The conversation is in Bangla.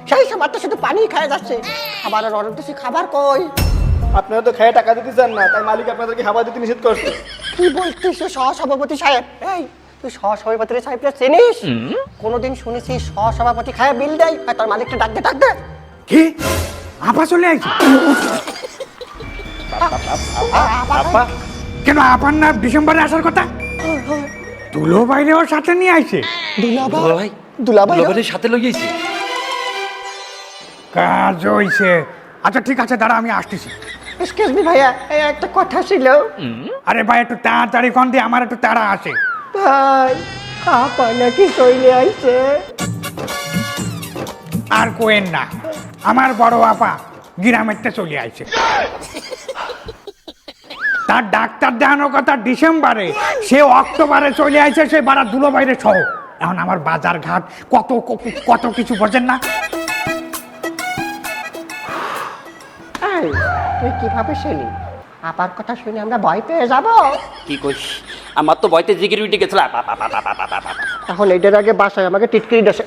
সেই সময় তো শুধু পানি খেয়ে যাচ্ছে, খাবারের অনেক বেশি খাবার কই? আপনারা তো খেয়ে টাকা দিতে চান না, তাই মালিক আপনাদেরকে খাবার দিতে নিষেধ করছে। কি বলছিস সহসভাপতি সাহেব? এই তুই সহসভাপতি সাহেবকে চিনিস? কোনোদিন শুনেছি সহসভাপতি খায় বিল দেয়? আর তার মালিককে ডাক দে। কি আপা চলে আইছে? আপা কেন আপার না ডিসেম্বরে আসার কথা? তুলো বাইরে ওর সাথে নিয়ে আইছে। দুলাভাই দুলাভাই দুলাভাইয়ের সাথে লইয়েছি। কাজ হইছে। আচ্ছা ঠিক আছে, দাঁড়া আমি আসতেছি। এক্সকিউজ মি ভাইয়া, এই একটা কথা ছিল। আরে ভাই একটু তাড়াতাড়ি কন দিয়ে, আমার একটু তাড়া আছে। ভাই আপা নাকি চলে আইছে? আর কোয়েন না, আমার বড় আপা গ্রামেরটা চলে আইছে। তার ডাক্তার দেখানোর কথা ডিসেম্বরে, সে অক্টোবরে চলে আইছে, সে বাড়া দুলো বাইরে সহ। এখন আমার বাজার ঘাট কত কত কিছু বোঝেন না। এই, তুই কিভাবে ছিলি? আপার কথা শুনে আমরা ভয় পেয়ে যাব। কি কইস, আমার তো ভয়তে জিগির উঠে গেছিল। এখন এটার আগে বাসায় আমাকে টিটকিরি দেশে